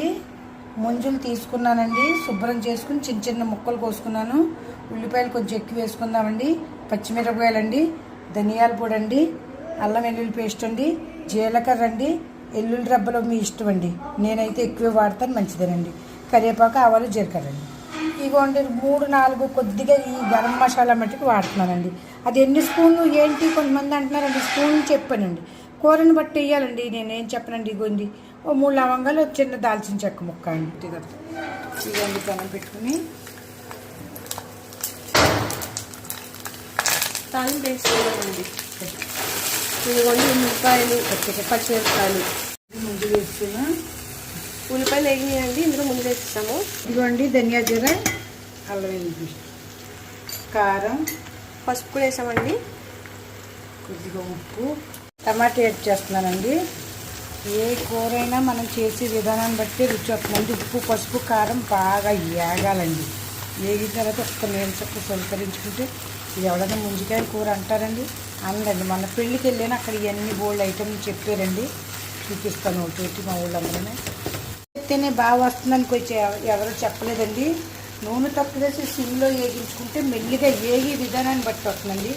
ఇదిగోండి ముంజులు తీసుకున్నానండి, శుభ్రం చేసుకుని చిన్న చిన్న ముక్కలు కోసుకున్నాను. ఉల్లిపాయలు కొంచెం ఎక్కువ వేసుకుందామండి. పచ్చిమిరపకాయలండి, ధనియాల పొడి అండి, అల్లం వెల్లుల్లి పేస్ట్ అండి, జీలకర్ర అండి, ఎల్లుల్లి రబ్బలో మీ ఇష్టం అండి. నేనైతే ఎక్కువ వాడతాను, మంచిదేనండి. కరివేపాకు, ఆవాలు, జీలకర్ర అండి. ఇదిగోండి 3-4 కొద్దిగా ఈ గరం మసాలా మట్టుకు వాడుతున్నానండి. అది ఎన్ని స్పూన్లు ఏంటి కొంతమంది అంటున్నారండి, స్పూన్లు చెప్పానండి. కూరని బట్టి వేయాలండి, నేనేం చెప్పనండి. ఇగోండి 3 లవంగాలు, చిన్న దాల్చిన చెక్క ముక్క అండి. ఇదిగోండి పెనం పెట్టుకుని తాలింపు వేసుకోవాలండి. ఇదిగోండి ఉల్లిపాయలు, పచ్చిమిరపకాయలు ముందు వేసుకున్నా. ఉల్లిపాయలు వేగినాయండి, ఇందులో ముందు వేస్తాము. ఇదిగోండి ధనియా జీర, అల్లం వెల్లుల్లి పేస్ట్, కారం, పసుపు కూడా వేసామండి. కొద్దిగా ఉప్పు, టమాటా యాడ్ చేస్తున్నానండి. ఏ కూరైనా మనం చేసే విధానాన్ని బట్టి రుచి వస్తుందండి. ఉప్పు, పసుపు, కారం బాగా వేగాలండి. వేగిన తర్వాత ఒక్క నీళ్ళ చక్క సొలకరించుకుంటే ఇది ఎవరైనా ముంజికాయల కూర అంటారండి, అందండి. మన పెళ్ళికి వెళ్ళినా అక్కడ ఇవన్నీ బోల్డ్ ఐటమ్స్ చెప్పారండి, చూపిస్తాను ఒకటి మా ఊళ్ళందరూ. చెప్తేనే బాగా వస్తుందని కొంచెం ఎవరో చెప్పలేదండి. నూనె తక్కువ వేసి సిమ్లో వేగించుకుంటే మెల్లిగా వేగి విధానాన్ని బట్టి వస్తుందండి.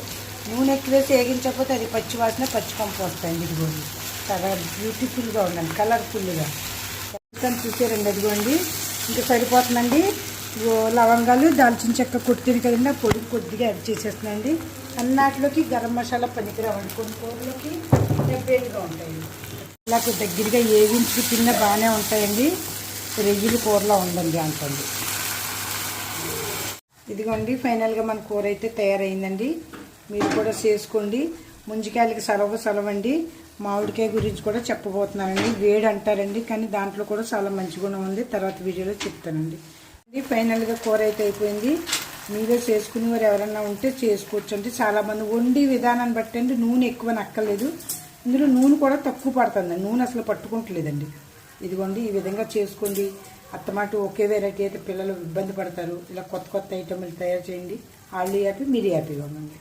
నూనె ఎక్కువ వేసి వేగించకపోతే అది పచ్చి వాసన, పచ్చి కంపు వస్తాయండి. ఇదిగోండి చాలా బ్యూటిఫుల్గా ఉందండి, కలర్ఫుల్గా చూసారండి. అదిగోండి ఇంకా సరిపోతుందండి. లవంగాలు, దాల్చిన చెక్క కొట్టింది కదండి, ఆ పొడి కొద్దిగా యాడ్ చేసేస్తున్నాయండి. అన్నిటిలోకి గరం మసాలా పనికిరావండి, కొన్ని కూరలోకి డబ్బేలుగా ఉంటాయండి. ఇలా దగ్గరగా వేగించుకు తిన్న బాగానే ఉంటాయండి. రెయ్యిలు కూరలో ఉండండి అంటుంది. ఇదిగోండి ఫైనల్గా మన కూర అయితే తయారైందండి. మీరు కూడా చేసుకోండి. ముంజికాయలకి సలవండి. మామిడికాయ గురించి కూడా చెప్పబోతున్నానండి. వేడి అంటారండి, కానీ దాంట్లో కూడా చాలా మంచి గుణం ఉంది. తర్వాత వీడియోలో చెప్తానండి. ఫైనల్గా కూర అయితే అయిపోయింది. మీరే చేసుకునేవారు ఎవరన్నా ఉంటే చేసుకోవచ్చు అండి. చాలామంది వండి విధానాన్ని బట్టి అండి నూనె ఎక్కువ నక్కలేదు. ఇందులో నూనె కూడా తక్కువ పడుతుంది, నూనె అసలు పట్టుకుంటలేదండి. ఇదిగోండి ఈ విధంగా చేసుకోండి. అత్తమాట ఒకే వెరైటీ అయితే పిల్లలు ఇబ్బంది పడతారు. ఇలా కొత్త కొత్త ఐటమ్లు తయారు చేయండి. వాళ్ళు హ్యాపీ, మీరు హ్యాపీగా ఉండండి.